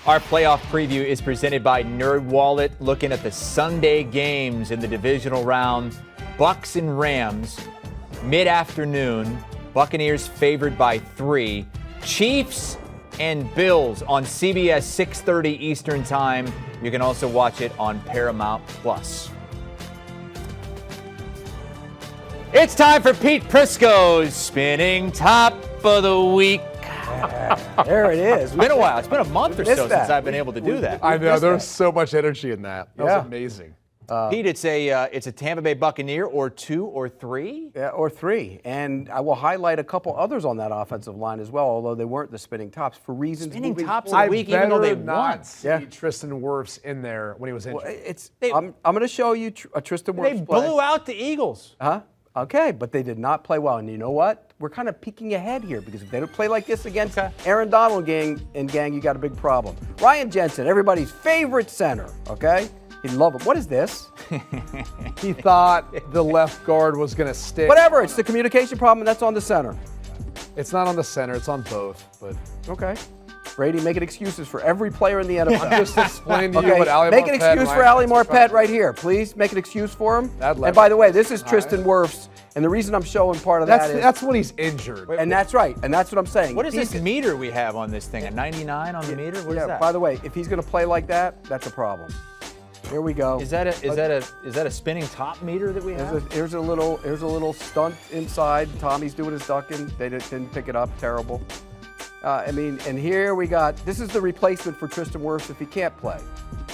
Our playoff preview is presented by NerdWallet, looking at the Sunday games in the divisional round. Bucs and Rams, mid-afternoon. Buccaneers favored by 3. Chiefs and Bills on CBS, 6:30 Eastern Time. You can also watch it on Paramount Plus. It's time for Pete Prisco's Spinning Top of the Week. There it is. It's been a while. It's been a month or so since I've been able to do that. I know. There's so much energy in that. That was amazing. Pete, it's a Tampa Bay Buccaneer or 2 or 3? Yeah, or 3. And I will highlight a couple others on that offensive line as well, although they weren't the spinning tops for reasons. Spinning tops forward. of the week, even though they won. not see Tristan Wirfs in there when he was injured. Well, I'm going to show you a Tristan Wirfs They play. blew out the Eagles. Huh? Okay, but they did not play well. And you know what? We're kind of peeking ahead here because if they don't play like this against Aaron Donald gang, you got a big problem. Ryan Jensen, everybody's favorite center, okay? He'd love it. What is this? He thought the left guard was going to stick. Whatever. It's the communication problem, and that's on the center. It's not on the center. It's on both. But okay. Brady making excuses for every player in the NFL. I'm just explaining to you what Ali Marpet. Make an excuse for Ali Marpet right here, please. Make an excuse for him. And by the way, this is Tristan Wirfs, and the reason I'm showing part of that is that's when he's injured. And that's right, and that's what I'm saying. What is this meter we have on this thing? A 99 on the meter? What is that? By the way, if he's going to play like that, that's a problem. Here we go. Is that a spinning top meter that we have? Here's a little stunt inside. Tommy's doing his ducking. They didn't pick it up. Terrible. And here we got. This is the replacement for Tristan Wirfs if he can't play.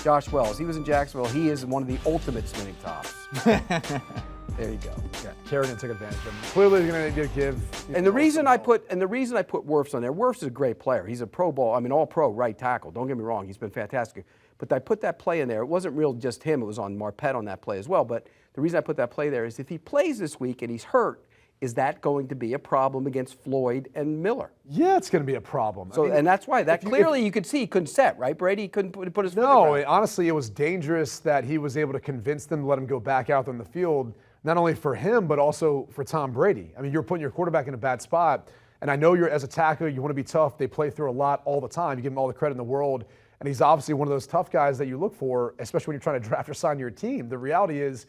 Josh Wells. He was in Jacksonville. He is one of the ultimate spinning tops. There you go. Yeah, Kerrigan took advantage of him. Clearly, he's going to give. And the reason I put Wirfs on there. Wirfs is a great player. He's a Pro Bowl. All Pro right tackle. Don't get me wrong. He's been fantastic. But I put that play in there. It wasn't real just him. It was on Marpet on that play as well. But the reason I put that play there is if he plays this week and he's hurt, is that going to be a problem against Floyd and Miller? Yeah, it's going to be a problem. So, and that's why you could see he couldn't set, right? Brady he couldn't put his foot No, in the ground. honestly, it was dangerous that he was able to convince them to let him go back out on the field, not only for him, but also for Tom Brady. You're putting your quarterback in a bad spot. And I know you're, as a tackler, you want to be tough. They play through a lot all the time. You give him all the credit in the world. And he's obviously one of those tough guys that you look for, especially when you're trying to draft or sign your team. The reality is,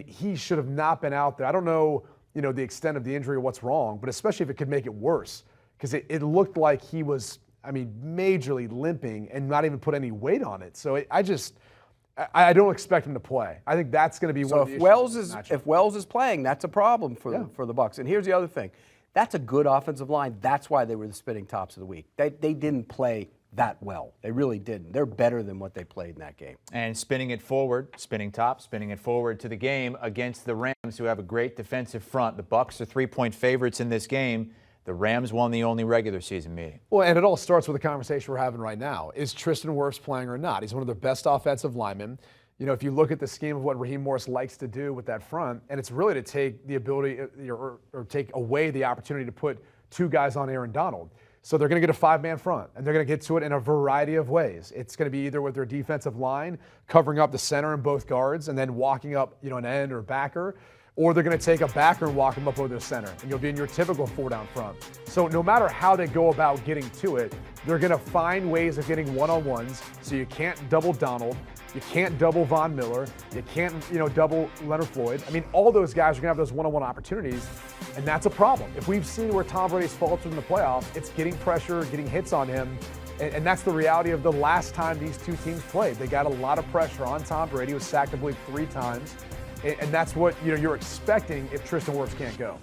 he should have not been out there. I don't know, the extent of the injury or what's wrong, but especially if it could make it worse. Because it looked like he was, majorly limping and not even put any weight on it. So I don't expect him to play. I think that's going to be one of the issues. If Wells is playing, that's a problem for the Bucs. And here's the other thing. That's a good offensive line. That's why they were the spinning tops of the week. They didn't play that well. They really didn't. They're better than what they played in that game. And spinning it forward to the game against the Rams, who have a great defensive front. The Bucs are 3-point favorites in this game. The Rams won the only regular season meeting. Well, and it all starts with the conversation we're having right now. Is Tristan Wirfs playing or not? He's one of their best offensive linemen. If you look at the scheme of what Raheem Morris likes to do with that front, and it's really to take the ability or take away the opportunity to put 2 guys on Aaron Donald. So they're going to get a 5-man front, and they're going to get to it in a variety of ways. It's going to be either with their defensive line, covering up the center and both guards, and then walking up, an end or backer, or they're going to take a backer and walk them up over the center, and you'll be in your typical 4-down front. So no matter how they go about getting to it, they're going to find ways of getting one-on-ones, so you can't double Donald, you can't double Von Miller, you can't, double Leonard Floyd. All those guys are going to have those one-on-one opportunities, and that's a problem. If we've seen where Tom Brady's faltered in the playoffs, it's getting pressure, getting hits on him, and that's the reality of the last time these two teams played. They got a lot of pressure on Tom Brady. He was sacked, I believe, 3 times, and that's what you're expecting if Tristan Wirfs can't go.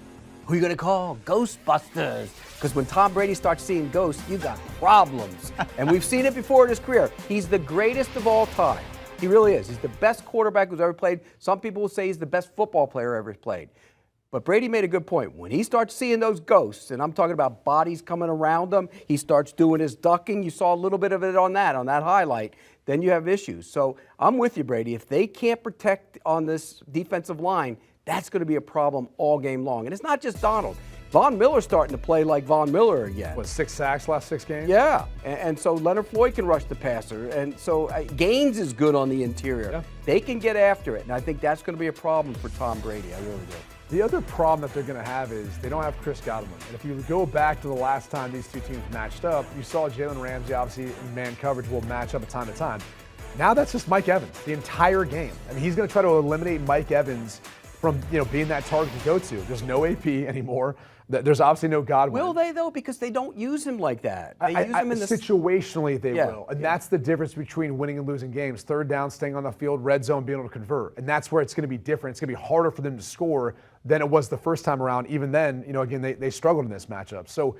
Who are you going to call? Ghostbusters. Because when Tom Brady starts seeing ghosts, you got problems. And we've seen it before in his career. He's the greatest of all time. He really is. He's the best quarterback who's ever played. Some people will say he's the best football player ever played. But Brady made a good point. When he starts seeing those ghosts, and I'm talking about bodies coming around him, he starts doing his ducking. You saw a little bit of it on that highlight. Then you have issues. So I'm with you, Brady. If they can't protect on this defensive line, that's going to be a problem all game long. And it's not just Donald. Von Miller's starting to play like Von Miller again. 6 sacks last 6 games? Yeah, and so Leonard Floyd can rush the passer. And so Gaines is good on the interior. Yeah. They can get after it, and I think that's going to be a problem for Tom Brady. I really do. The other problem that they're going to have is they don't have Chris Godwin. And if you go back to the last time these two teams matched up, you saw Jalen Ramsey obviously in man coverage will match up at time to time. Now that's just Mike Evans the entire game. I mean, he's going to try to eliminate Mike Evans from being that target to go to. There's no AP anymore. There's obviously no Godwin. Will they though? Because they don't use him like that. They use him in the situationally they will, and that's the difference between winning and losing games. Third down, staying on the field, red zone, being able to convert, and that's where it's going to be different. It's going to be harder for them to score than it was the first time around. Even then, again, they struggled in this matchup. So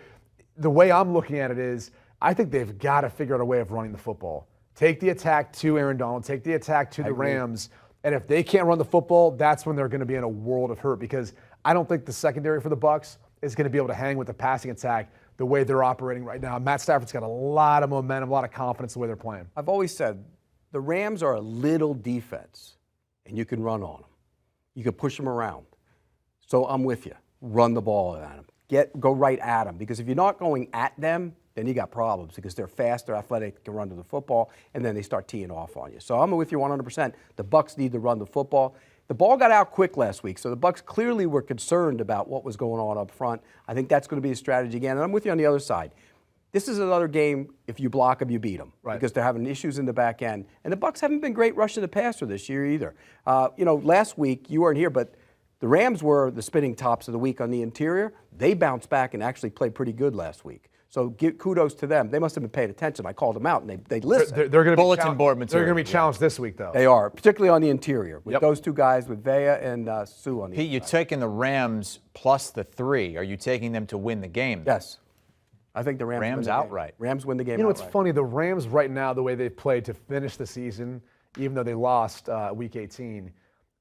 the way I'm looking at it is, I think they've got to figure out a way of running the football. Take the attack to Aaron Donald. Take the attack to the Rams. And if they can't run the football, that's when they're going to be in a world of hurt, because I don't think the secondary for the Bucs is going to be able to hang with the passing attack the way they're operating right now. Matt Stafford's got a lot of momentum, a lot of confidence the way they're playing. I've always said the Rams are a little defense, and you can run on them. You can push them around. So I'm with you. Run the ball at them. Go right at them, because if you're not going at them, then you got problems, because they're fast, they're athletic, can run to the football, and then they start teeing off on you. So I'm with you 100%. The Bucs need to run the football. The ball got out quick last week, so the Bucs clearly were concerned about what was going on up front. I think that's going to be a strategy again, and I'm with you on the other side. This is another game, if you block them, you beat them, right? Because they're having issues in the back end. And the Bucs haven't been great rushing the passer this year either. Last week, you weren't here, but the Rams were the spinning tops of the week on the interior. They bounced back and actually played pretty good last week. So give kudos to them. They must have been paying attention. I called them out, and they listened. They're going to bulletin board material. They're going to be challenged this week, though. They are, particularly on the interior with those two guys, with Vea and Sue on the Pete, you're taking the Rams plus the 3. Are you taking them to win the game? Yes. I think the Rams win the outright. Game. Rams win the game outright. It's funny. The Rams right now, the way they've played to finish the season, even though they lost Week 18,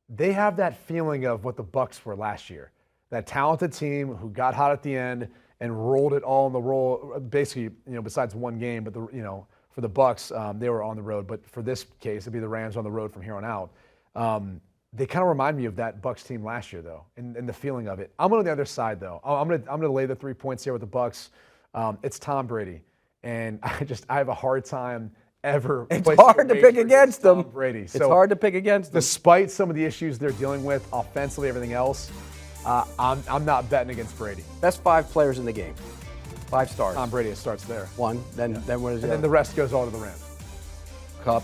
they have that feeling of what the Bucs were last year. That talented team who got hot at the end and rolled it all in the roll, basically, besides one game, but for the Bucs, they were on the road. But for this case, it'd be the Rams on the road from here on out. They kind of remind me of that Bucs team last year, though, and the feeling of it. I'm on the other side, though. I'm gonna lay the 3 points here with the Bucs. It's Tom Brady, and I have a hard time ever. It's hard to pick against them. Brady. It's hard to pick against them. Despite some of the issues they're dealing with offensively, everything else. I'm not betting against Brady. Best 5 players in the game. 5 stars. Tom Brady, it starts there. One, then what is it? And then the rest goes all to the Rams. Cup,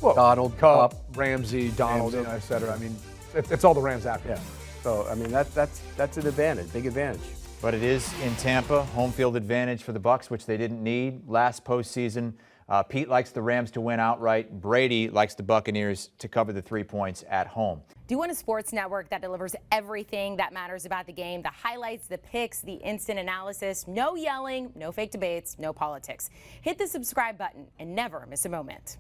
Donald, Cup, Ramsey, Donald, et cetera. I mean, it's all the Rams after. Yeah. So I mean that's an advantage, big advantage. But it is in Tampa, home field advantage for the Bucs, which they didn't need last postseason. Pete likes the Rams to win outright. Brady likes the Buccaneers to cover the 3 points at home. Do you want a sports network that delivers everything that matters about the game? The highlights, the picks, the instant analysis, no yelling, no fake debates, no politics. Hit the subscribe button and never miss a moment.